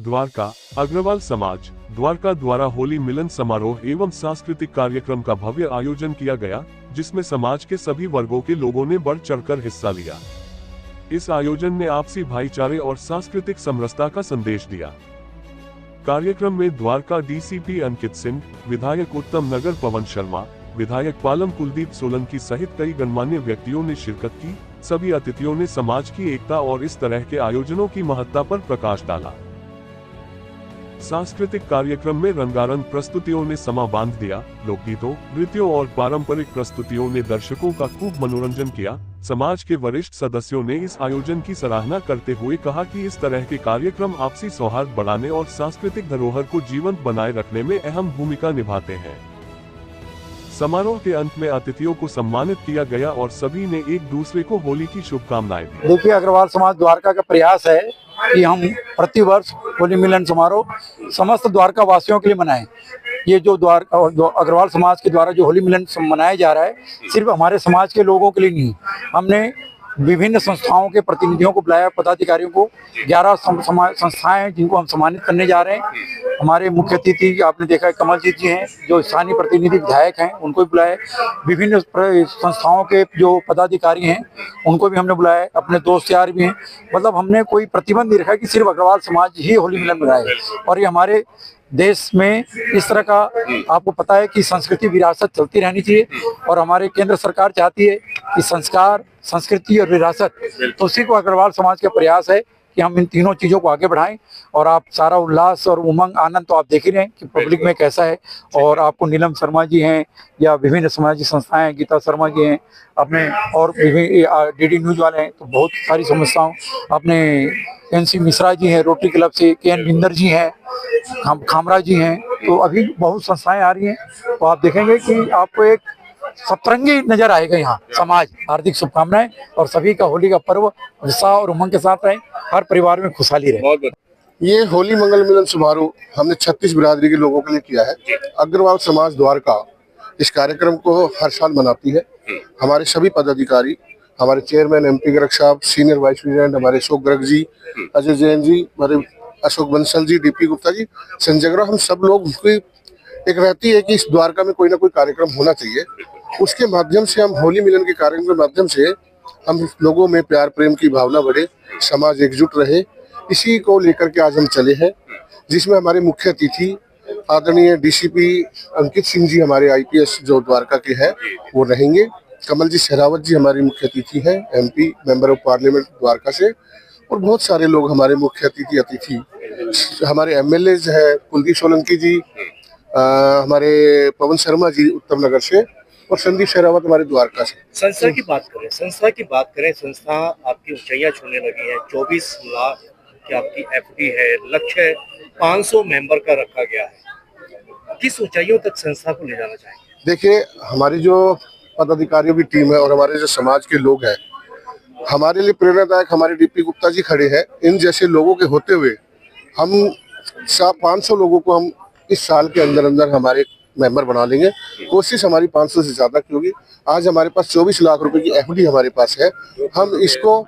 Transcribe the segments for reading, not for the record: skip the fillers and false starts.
द्वारका अग्रवाल समाज द्वारका द्वारा होली मिलन समारोह एवं सांस्कृतिक कार्यक्रम का भव्य आयोजन किया गया, जिसमें समाज के सभी वर्गों के लोगों ने बढ़ चढ़कर हिस्सा लिया। इस आयोजन ने आपसी भाईचारे और सांस्कृतिक समरसता का संदेश दिया। कार्यक्रम में द्वारका डीसीपी अंकित सिंह, विधायक उत्तम नगर पवन शर्मा, विधायक पालम कुलदीप सोलंकी सहित कई गणमान्य व्यक्तियों ने शिरकत की। सभी अतिथियों ने समाज की एकता और इस तरह के आयोजनों की महत्ता पर प्रकाश डाला। सांस्कृतिक कार्यक्रम में रंगारंग प्रस्तुतियों ने समा बांध दिया। लोकगीतों, नृत्यों और पारंपरिक प्रस्तुतियों ने दर्शकों का खूब मनोरंजन किया। समाज के वरिष्ठ सदस्यों ने इस आयोजन की सराहना करते हुए कहा कि इस तरह के कार्यक्रम आपसी सौहार्द बढ़ाने और सांस्कृतिक धरोहर को जीवंत बनाए रखने में अहम भूमिका निभाते हैं। समारोह के अंत में अतिथियों को सम्मानित किया गया और सभी ने एक दूसरे को होली की शुभकामनाएं दी। देखिए, अग्रवाल समाज द्वारका का प्रयास है कि हम प्रतिवर्ष होली मिलन समारोह समस्त द्वारका वासियों के लिए मनाएं। ये जो अग्रवाल समाज के द्वारा जो होली मिलन मनाया जा रहा है, सिर्फ हमारे समाज के लोगों के लिए नहीं, हमने विभिन्न संस्थाओं के प्रतिनिधियों को बुलाया, पदाधिकारियों को। 11 संस्थाएं हैं जिनको हम सम्मानित करने जा रहे हैं। हमारे मुख्य अतिथि आपने देखा है कमलजीत जी हैं, जो स्थानीय प्रतिनिधि विधायक हैं, उनको भी बुलाया। विभिन्न संस्थाओं के जो पदाधिकारी हैं उनको भी हमने बुलाया। अपने दोस्त यार भी हैं। मतलब हमने कोई प्रतिबंध नहीं रखा कि सिर्फ अग्रवाल समाज ही होली मिलन मनाए। और ये हमारे देश में इस तरह का आपको पता है कि संस्कृति विरासत चलती रहनी चाहिए, और हमारे केंद्र सरकार चाहती है कि संस्कार, संस्कृति और विरासत, तो उसी को अग्रवाल समाज का प्रयास है कि हम इन तीनों चीजों को आगे बढ़ाएं। और आप सारा उल्लास और उमंग आनंद तो आप देख ही रहे हैं कि पब्लिक में कैसा है। और आपको नीलम शर्मा जी हैं या विभिन्न सामाजिक संस्थाएं, गीता शर्मा जी हैं अपने, और विभिन्न डीडी न्यूज वाले हैं, तो बहुत सारी समस्याओं अपने एनसी मिश्रा जी हैं रोटरी क्लब से, केएन बिंदर जी हैं, खामरा जी हैं, तो अभी बहुत संस्थाएं आ रही हैं। तो आप देखेंगे कि आपको एक सतरंगी नजर आएगा यहाँ समाज। हार्दिक शुभकामनाएं, और सभी का होली का पर्व उत्साह और उमंग के साथ रहे, हर परिवार में खुशहाली रहे। ये होली मंगल मिलन समारोह हमने 36 बिरादरी के लोगों के लिए किया है। अग्रवाल समाज द्वारका इस कार्यक्रम को हर साल मनाती है। हमारे सभी पदाधिकारी, हमारे चेयरमैन एमपी गर्ग साहब, सीनियर वाइस प्रेसिडेंट हमारे अशोक गर्ग जी, अजय जैन जी, हमारे अशोक बंसल जी, डीपी गुप्ता जी, संजय ग्रह, हम सब लोग एक रहती है कि इस द्वारका में कोई ना कोई कार्यक्रम होना चाहिए। उसके माध्यम से हम होली मिलन के कार्यक्रम के माध्यम से हम लोगों में प्यार प्रेम की भावना बढ़े, समाज एकजुट रहे, इसी को लेकर के आज हम चले हैं। जिसमें हमारे मुख्य अतिथि आदरणीय डीसीपी अंकित सिंह जी, हमारे आईपीएस जो द्वारका के हैं, वो रहेंगे। कमल जी सहरावत जी हमारे मुख्य अतिथि हैं, MP member of parliament Dwarka से। और बहुत सारे लोग हमारे मुख्य अतिथि हमारे एमएलए हैं, कुलदीप सोलंकी जी, हमारे पवन शर्मा जी उत्तम नगर से, और संदीप शेरावत हमारे द्वारका से। संस्था की बात करें, संस्था आपकी ऊंचाइयां छूने लगी है। 24 लाख की आपकी एफडी है, लक्ष्य 500 मेंबर का रखा गया है। किस ऊंचाइयों तक संस्था को ले जाना चाहेंगे? देखिए, हमारी जो पदाधिकारियों की टीम है और हमारे जो समाज के लोग हैं, हमारे लिए प्रेरणादायक हमारे डीपी गुप्ता जी खड़े हैं। इन जैसे लोगों के होते हुए हम 500 लोगों को हम इस साल के अंदर अंदर हमारे मेंबर बना लेंगे। कोशिश हमारी 500 से ज्यादा की होगी। आज हमारे पास 24 लाख रुपए की एफडी हमारे पास है। हम इसको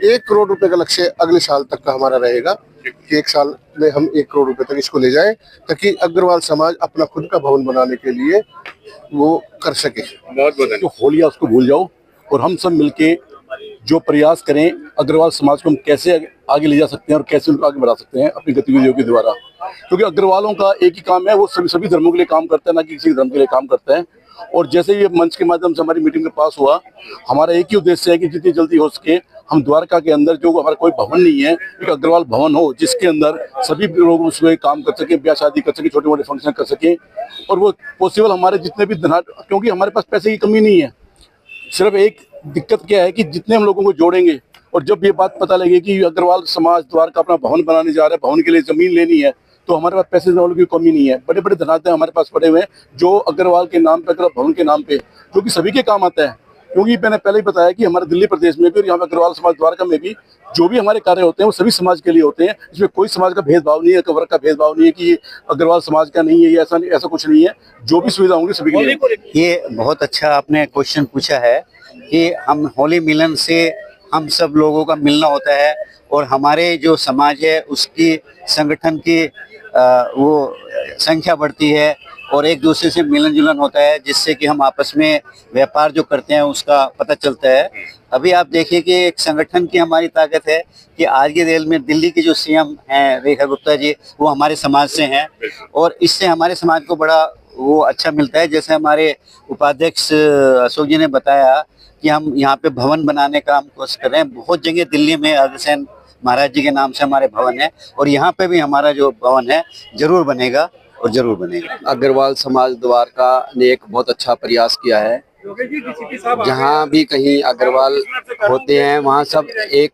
1 करोड़ रुपए का लक्ष्य अगले साल तक का हमारा रहेगा कि 1 साल में हम 1 करोड़ रुपए तक इसको ले जाएं, ताकि अग्रवाल समाज अपना खुद का भवन बनाने के लिए वो कर सके। जो होली है उसको भूल जाओ, और हम सब मिलके जो प्रयास करें अग्रवाल समाज को हम कैसे आगे ले जा सकते हैं और कैसे उनको आगे बढ़ा सकते हैं अपनी गतिविधियों के द्वारा। क्योंकि अग्रवालों का एक ही काम है, वो सभी धर्मों के लिए काम करता है, ना कि किसी धर्म के लिए काम करता है। और जैसे ये मंच के माध्यम से हमारी मीटिंग में पास हुआ, हमारा एक ही उद्देश्य है कि जितनी जल्दी हो सके हम द्वारका के अंदर जो हमारा कोई भवन नहीं है, एक अग्रवाल भवन हो, जिसके अंदर सभी लोग उसमें काम कर सके, ब्याह शादी कर सके, छोटे मोटे फंक्शन कर सके। और वो पॉसिबल हमारे जितने भी क्योंकि हमारे पास पैसे की कमी नहीं है। सिर्फ एक दिक्कत क्या है कि जितने हम लोगों को जोड़ेंगे, और जब ये बात पता लगे कि अग्रवाल समाज द्वारका अपना भवन बनाने जा रहा है, भवन के लिए जमीन लेनी है, तो हमारे पास पैसे की कमी नहीं है। बड़े बड़े धनाढ्य हमारे पास पड़े हुए हैं, जो अग्रवाल के नाम पे, अग्रवाल भवन के नाम पे, जो कि सभी के काम आता है। क्योंकि मैंने पहले ही बताया कि हमारे दिल्ली प्रदेश में भी और यहाँ पे अग्रवाल समाज द्वारका में भी जो भी हमारे कार्य होते हैं वो सभी समाज के लिए होते हैं। इसमें कोई समाज का भेदभाव नहीं है, वर्ग का भेदभाव नहीं है कि ये अग्रवाल समाज का नहीं है, ये ऐसा कुछ नहीं है। जो भी सुविधा होंगी सभी के लिए। ये बहुत अच्छा आपने क्वेश्चन पूछा है कि हम होली मिलन से हम सब लोगों का मिलना होता है और हमारे जो समाज है उसकी संगठन की वो संख्या बढ़ती है और एक दूसरे से मिलन जुलन होता है, जिससे कि हम आपस में व्यापार जो करते हैं उसका पता चलता है। अभी आप देखिए कि एक संगठन की हमारी ताकत है कि आज के दिन में दिल्ली के जो सीएम हैं रेखा गुप्ता जी, वो हमारे समाज से हैं और इससे हमारे समाज को बड़ा वो अच्छा मिलता है। जैसे हमारे उपाध्यक्ष अशोक जी ने बताया कि हम यहाँ पे भवन बनाने का हम कोशिश कर रहे हैं। बहुत जगह दिल्ली में अग्रसेन महाराज जी के नाम से हमारे भवन है और यहाँ पे भी हमारा जो भवन है जरूर बनेगा और जरूर बनेगा। अग्रवाल समाज द्वारका ने एक बहुत अच्छा प्रयास किया है। जहाँ भी कहीं अग्रवाल होते हैं वहाँ सब एक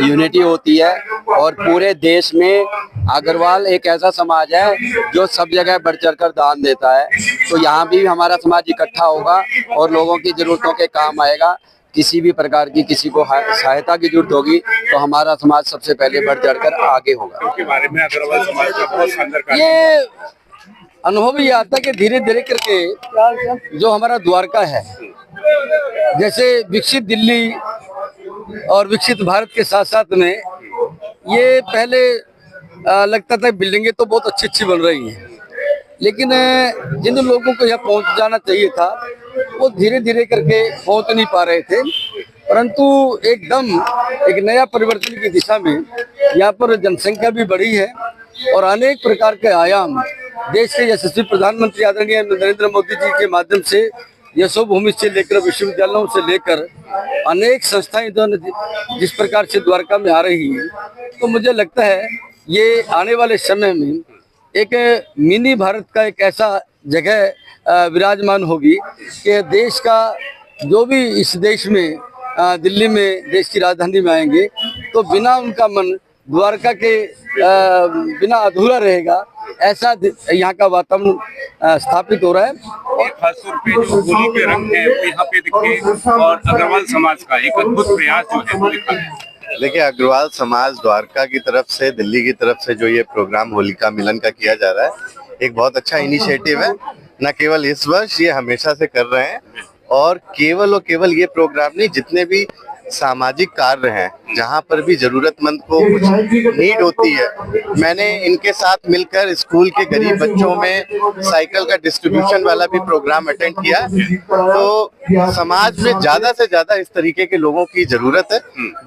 यूनिटी होती है और पूरे देश में अग्रवाल एक ऐसा समाज है जो सब जगह बढ़ चढ़कर दान देता है। तो यहाँ भी हमारा समाज इकट्ठा होगा और लोगों की जरूरतों के काम आएगा। किसी भी प्रकार की किसी को सहायता की जरूरत होगी तो हमारा समाज सबसे पहले बढ़ चढ़कर आगे होगा। के बारे में अग्रवाल समाज का बहुत शानदार ये अनुभव ये आता है कि धीरे धीरे करके जो हमारा द्वारका है, जैसे विकसित दिल्ली और विकसित भारत के साथ साथ में ये पहले लगता था बिल्डिंगें तो बहुत अच्छी अच्छी बन रही हैं, लेकिन जिन लोगों को यहाँ पहुँच जाना चाहिए था वो धीरे धीरे करके पहुँच नहीं पा रहे थे। परंतु एकदम एक नया परिवर्तन की दिशा में यहाँ पर जनसंख्या भी बढ़ी है और अनेक प्रकार के आयाम देश के यशस्वी प्रधानमंत्री आदरणीय नरेंद्र मोदी जी के माध्यम से यशोभूमि से लेकर विश्वविद्यालयों से लेकर अनेक संस्थाएं जिस प्रकार से द्वारका में आ रही है, तो मुझे लगता है ये आने वाले समय में एक मिनी भारत का एक ऐसा जगह विराजमान होगी कि देश का जो भी इस देश में दिल्ली में देश की राजधानी में आएंगे तो बिना उनका मन द्वारका के बिना अधूरा रहेगा। ऐसा यहाँ का वातावरण स्थापित हो रहा है और खासतौर पे जो होली के रंग है वो यहाँ पे दिखे और अग्रवाल समाज का एक अद्भुत प्रयास जो है वो दिखा है। देखिए, अग्रवाल समाज द्वारका की तरफ से, दिल्ली की तरफ से जो ये प्रोग्राम होलिका मिलन का किया जा रहा है, एक बहुत अच्छा इनिशिएटिव है। न केवल इस वर्ष, ये हमेशा से कर रहे हैं और केवल ये प्रोग्राम नहीं, जितने भी सामाजिक कार्य हैं जहाँ पर भी जरूरतमंद को कुछ नीड होती है, मैंने इनके साथ मिलकर स्कूल के गरीब बच्चों में साइकिल का डिस्ट्रीब्यूशन वाला भी प्रोग्राम अटेंड किया। तो समाज में ज्यादा से ज्यादा इस तरीके के लोगों की जरूरत है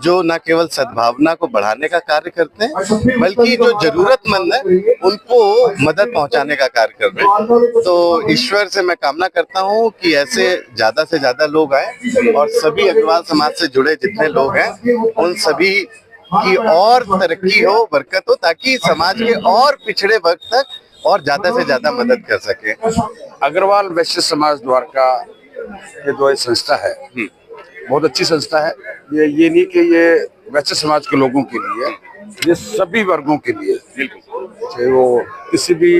जो न केवल सद्भावना को बढ़ाने का कार्य करते हैं बल्कि जो जरूरतमंद है उनको मदद पहुंचाने का कार्य कर रहे हैं। तो ईश्वर से मैं कामना करता हूं कि ऐसे ज्यादा लोग आए और सभी अग्रवाल समाज से जुड़े जितने लोग हैं उन सभी की और तरक्की हो, बरकत हो, ताकि समाज के और पिछड़े वर्ग तक और ज्यादा से ज्यादा मदद कर सके। अग्रवाल वैश्य समाज द्वारका ये जो संस्था है बहुत अच्छी संस्था है। ये नहीं कि ये वैश्य समाज के लोगों के लिए, ये सभी वर्गों के लिए, चाहे वो किसी भी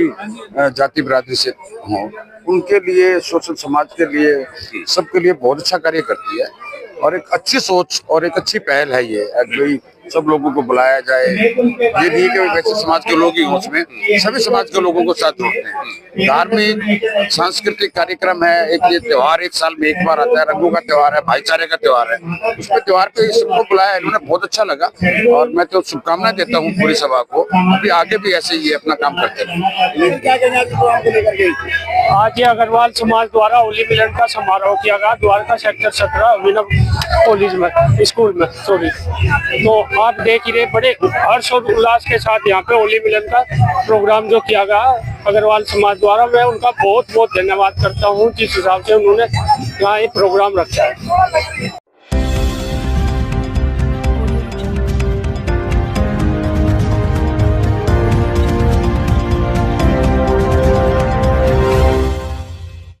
जाति बिरादरी से हो, उनके लिए, शोषित समाज के लिए, सबके लिए बहुत अच्छा कार्य करती है और एक अच्छी सोच और एक अच्छी पहल है ये। सब लोगों को बुलाया जाए, ये नहीं कि वैसे समाज के लोग ही हों, उसमें सभी समाज के लोगों को साथ जोड़ते हैं। धार्मिक सांस्कृतिक कार्यक्रम है, एक ये त्योहार एक साल में एक बार आता है, रंगों का त्योहार है, भाईचारे का त्योहार है, उसमें त्योहार पे सबको बुलाया, इन्होंने बहुत अच्छा लगा और मैं तो शुभकामनाएं देता हूँ पूरी सभा को, अभी आगे भी ऐसे ही अपना काम करते रहे। आज ये अग्रवाल समाज द्वारा होली मिलन का समारोह किया गया द्वारका सेक्टर 17 अभिनव कॉलेज में, स्कूल में, सॉरी। तो आप देख ही रहे बड़े हर्ष और उल्लास के साथ यहाँ पे होली मिलन का प्रोग्राम जो किया गया अग्रवाल समाज द्वारा, मैं उनका बहुत बहुत धन्यवाद करता हूँ जिस हिसाब से उन्होंने यहाँ ये प्रोग्राम रखा है।